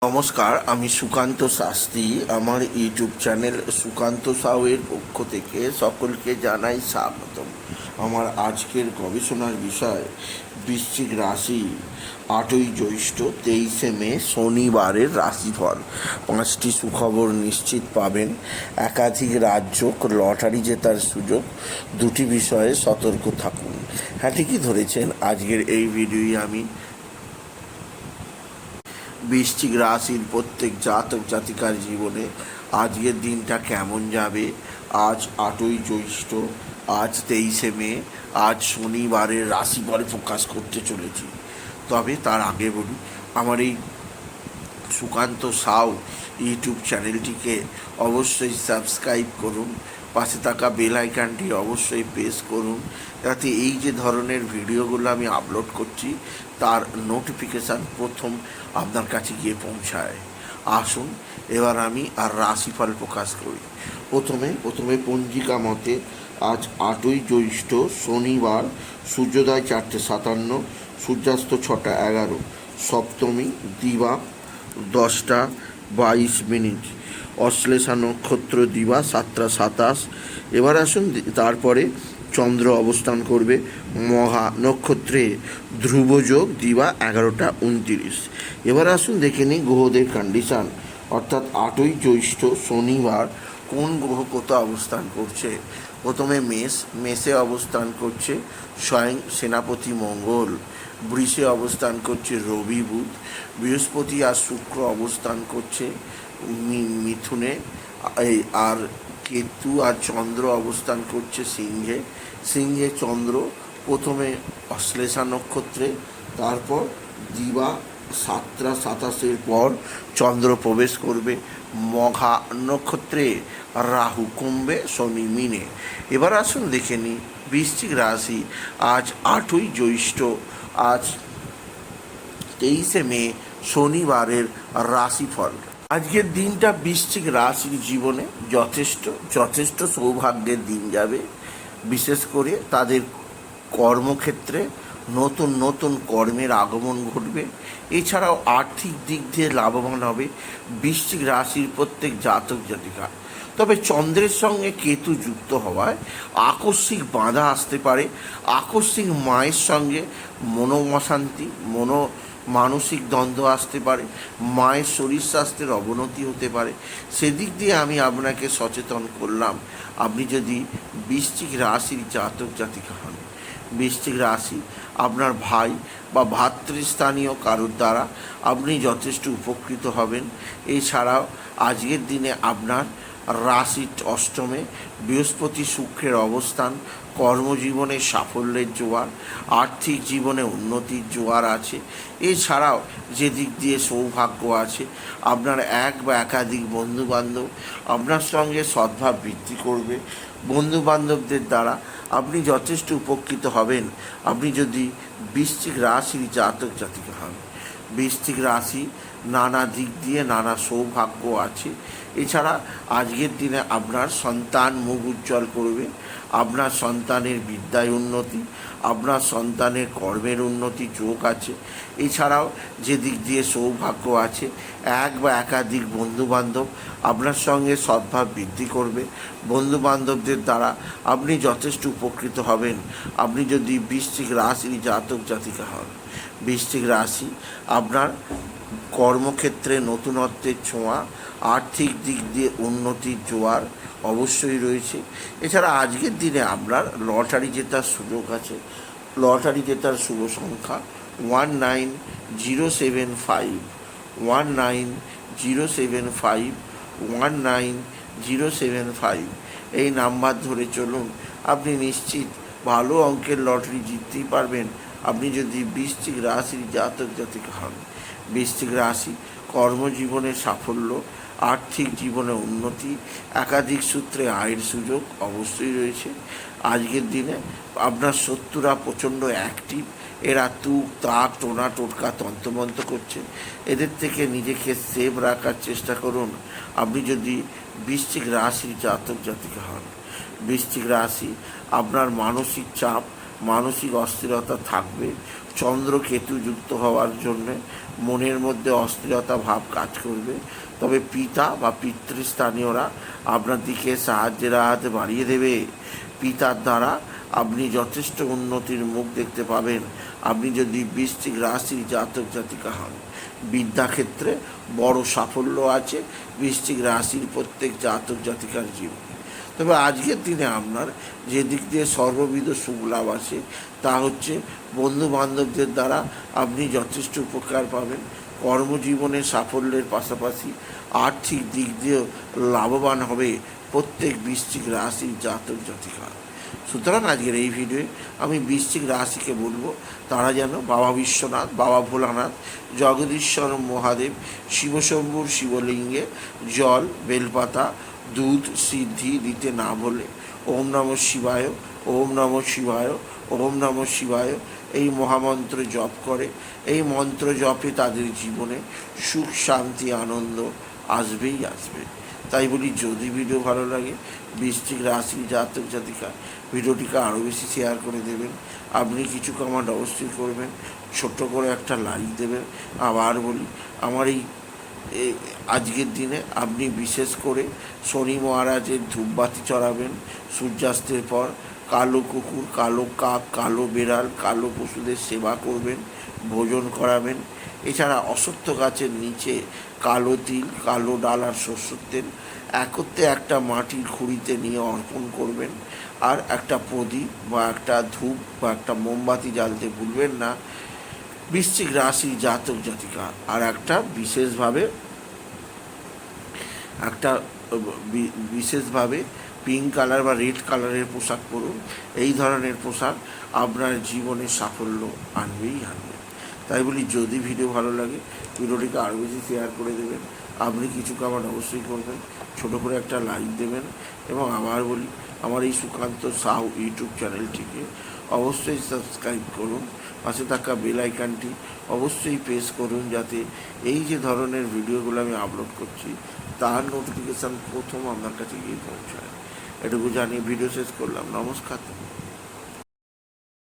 নমস্কার, আমি সুকান্ত শাস্ত্রী। আমার ইউটিউব চ্যানেল সুকান্ত সাউয়ের পক্ষ থেকে সকলকে জানাই স্বাগতম। আমার আজকের গবেষণার বিষয় বৃশ্চিক রাশি, 8ই জ্যৈষ্ঠ 23শে মে শনিবারের রাশিফল। 5টি সুখবর নিশ্চিত পাবেন, একাধিক রাজ্য, লটারি জেতার সুযোগ, 2টি বিষয়ে সতর্ক থাকুন। হ্যাঁ, ঠিকই ধরেছেন। আজকের এই ভিডিওই আমি বৃশ্চিক রাশির প্রত্যেক জাতক জাতিকার জীবনে আজকের দিনটা কেমন যাবে, আজ 8ই জ্যৈষ্ঠ, আজ 23শে মে, আজ শনিবারের রাশিফল প্রকাশ করতে চলেছি। তবে তার আগে বলি, আমার এই সুকান্ত সাউ ইউটিউব চ্যানেলটিকে অবশ্যই সাবস্ক্রাইব করুন, পাশে থাকা বেল আইকনটি অবশ্যই প্রেস করুন, যাতে এই যে ধরনের ভিডিওগুলো আমি আপলোড করছি তার নোটিফিকেশান প্রথম আপনার কাছে গিয়ে পৌঁছায়। আসুন এবার আমি আর রাশিফল প্রকাশ করি। প্রথমে পঞ্জিকা মতে আজ 8ই জ্যৈষ্ঠ শনিবার, সূর্যোদয় 4:57, সূর্যাস্ত 6:11, সপ্তমী দিবা 10:22, অশ্লেষা নক্ষত্র দিবা 7:27। এবার আসুন তারপরে চন্দ্র অবস্থান করবে মহা নক্ষত্রে ধ্রুবযোগ দিবা 11:29। এবার আসুন দেখে নিই গ্রহদের কন্ডিশান, অর্থাৎ 8ই জ্যৈষ্ঠ শনিবার কোন গ্রহ কোথাও অবস্থান করছে। প্রথমে মেষে অবস্থান করছে স্বয়ং সেনাপতি মঙ্গল, বৃষে অবস্থান করছে রবি বুধ, বৃহস্পতি আর শুক্র অবস্থান করছে মিথুনে, আর কেতু আর চন্দ্র অবস্থান করছে সিংহে চন্দ্র প্রথমে অশ্লেষা নক্ষত্রে, তারপর দিবা 7:27 পর চন্দ্র প্রবেশ করবে মঘা নক্ষত্রে, রাহু কুম্ভে, শনি মিনে। এবার আসুন দেখে নিই বৃশ্চিক রাশি, আজ 8ই জ্যৈষ্ঠ, আজ 23শে মে শনিবারের রাশিফল। আজকের দিনটা বৃশ্চিক রাশির জীবনে যথেষ্ট সৌভাগ্যের দিন যাবে। বিশেষ করে তাদের কর্মক্ষেত্রে নতুন কর্মের আগমন ঘটবে। এছাড়াও আর্থিক দিক দিয়ে লাভবান হবে বৃশ্চিক রাশির প্রত্যেক জাতক জাতিকা। তবে চন্দ্রের সঙ্গে কেতু যুক্ত হওয়ায় আকস্মিক বাধা আসতে পারে। আকস্মিক মায়ের সঙ্গে মনোঅশান্তি, মানসিক দ্বন্দ্ব আসতে পারে, মায়ের শরীর স্বাস্থ্যের অবনতি হতে পারে। সেদিক দিয়ে আমি আপনাকে সচেতন করলাম। আপনি যদি বৃশ্চিক রাশির জাতক জাতিকা হন, বৃশ্চিক রাশি আপনার ভাই বা ভাতৃস্থানীয় কারোর দ্বারা আপনি যথেষ্ট উপকৃত হবেন। এছাড়াও আজকের দিনে আপনার রাশির অষ্টমে বৃহস্পতি শুক্রের অবস্থান কর্মজীবনে সাফল্যের জোয়ার, আর্থিক জীবনে উন্নতির জোয়ার আছে। এছাড়াও যে দিক দিয়ে সৌভাগ্য আছে, আপনার এক বা একাধিক বন্ধুবান্ধব আপনার সঙ্গে সদ্ভাব বৃদ্ধি করবে। বন্ধুবান্ধবদের দ্বারা আপনি যথেষ্ট উপকৃত হবেন আপনি যদি বৃশ্চিক রাশির জাতক জাতিকা হন। বৃশ্চিক রাশি নানা দিক দিয়ে নানা সৌভাগ্য আছে। এছাড়া আজকের দিনে আপনার সন্তান মুখ উজ্জ্বল করবে, আপনার সন্তানের বিদ্যায় উন্নতি, আপনার সন্তানের কর্মের উন্নতি যোগ আছে। এছাড়াও যে দিক দিয়ে সৌভাগ্য আছে, এক বা একাধিক বন্ধুবান্ধব আপনার সঙ্গে সদ্ভাব বৃদ্ধি করবে। বন্ধুবান্ধবদের দ্বারা আপনি যথেষ্ট উপকৃত হবেন আপনি যদি বৃশ্চিক রাশির জাতক জাতিকা হন। বৃশ্চিক রাশি আপনার কর্মক্ষেত্রে নতুনত্বের ছোঁয়া, আর্থিক দিক দিয়ে উন্নতির জোয়ার অবশ্যই রয়েছে। এছাড়া আজকের দিনে আপনার লটারি জেতার সুযোগ আছে। লটারি জেতার শুভ সংখ্যা 19075, 19075, 19075। এই নাম্বার ধরে চলুন, আপনি নিশ্চিত ভালো অঙ্কের লটারি জিততেই পারবেন আপনি যদি বৃশ্চিক রাশির জাতক জাতিকা হন। বৃশ্চিক রাশি কর্মজীবনে সাফল্য, আর্থিক জীবনে উন্নতি, একাধিক সূত্রে আয়ের সুযোগ অবশ্যই রয়েছে। আজকের দিনে আপনার শত্রুরা প্রচণ্ড অ্যাক্টিভ। এরা তুক তাক টোনা টোটকা তন্ত্রমন্ত্র করছে। এদের থেকে নিজেকে সেভ রাখার চেষ্টা করুন আপনি যদি বৃশ্চিক রাশির জাতক জাতিকা হন। বৃশ্চিক রাশি আপনার মানসিক চাপ, মানসিক অস্থিরতা থাকবে। চন্দ্র কেতু যুক্ত হওয়ার জন্যে মনের মধ্যে অস্থিরতা ভাব কাজ করবে। তবে পিতা বা পিতৃস্থানীয়রা আপনার দিকে সাহায্যের হাত বাড়িয়ে দেবে। পিতার দ্বারা আপনি যথেষ্ট উন্নতির মুখ দেখতে পাবেন। আপনি যদি বৃশ্চিক রাশির জাতক জাতিকা হন, বিদ্যাক্ষেত্রে বড় সাফল্য আছে বৃশ্চিক রাশির প্রত্যেক জাতক জাতিকার জীবনে। তবে আজকের দিনে আপনার যে দিক দিয়ে সর্ববিধ সুখ লাভ আছে তা হচ্ছে বন্ধু বান্ধবদের দ্বারা আপনি যথেষ্ট উপকার পাবেন। কর্মজীবনে সাফল্যের পাশাপাশি আর্থিক দিক দিয়েও লাভবান হবে প্রত্যেক বৃশ্চিক রাশির জাতক জাতিকা। সুতরাং আজকের এই ভিডিওয়ে আমি বৃশ্চিক রাশিকে বলবো তারা যেন বাবা বিশ্বনাথ, বাবা ভোলানাথ, জগদীশ্বর মহাদেব, শিবশম্ভুর শিবলিঙ্গে জল, বেলপাতা, দুধ, সিদ্ধি দিতে না বলে ওম নমঃ শিবায়, ওম নমঃ শিবায়, ওম নমঃ শিবায় এই মহামন্ত্র জপ করে। এই মন্ত্র জপে তাদের জীবনে সুখ, শান্তি, আনন্দ আসবেই আসবে। তাই বলি, যদি ভিডিও ভালো লাগে বৃশ্চিক রাশি জাতক জাতিকা ভিডিওটিকে আরও বেশি শেয়ার করে দেবেন। আপনি কিছু কমেন্ট অবশ্যই করবেন, ছোট্ট করে একটা লাইক দেবেন। আবার বলি, আমার এই আজকের দিনে আপনি বিশেষ করে শনি মহারাজের ধূপবাতি চড়াবেন সূর্যাস্তের পর। কালো কুকুর, কালো কাক, কালো বেড়াল, কালো পশুদের সেবা করবেন, ভোজন করাবেন। এছাড়া অশ্বত্থ গাছের নিচে কালো তিল, কালো ডাল আর সরষের তেল একত্রে একটা মাটির খুঁড়িতে নিয়ে অর্পণ করবেন। আর একটা প্রদীপ বা একটা ধূপ বা একটা মোমবাতি জ্বালতে ভুলবেন না বৃশ্চিক রাশি জাতক জাতিকা। আর একটা বিশেষভাবে পিঙ্ক কালার বা রেড কালারের পোশাক পরুন। এই ধরনের পোশাক আপনার জীবনে সাফল্য আনবেই আনবে। তাই বলি, যদি ভিডিও ভালো লাগে ভিডিওটিকে আরও বেশি শেয়ার করে দেবেন। আপনি কিছু কমেন্ট অবশ্যই করবেন, ছোটো করে একটা লাইক দেবেন। এবং আবার বলি, আমার এই সুকান্ত সাহু ইউটিউব চ্যানেলটিকে অবশ্যই সাবস্ক্রাইব করুন। পাশে থাকা বেল আইকনটি অবশ্যই প্রেস করুন, যাতে এই যে ধরনের ভিডিওগুলো আমি আপলোড করছি তার নোটিফিকেশান প্রথম আপনার কাছে গিয়ে পৌঁছায়। এটুকু জানিয়ে ভিডিও শেষ করলাম। নমস্কার।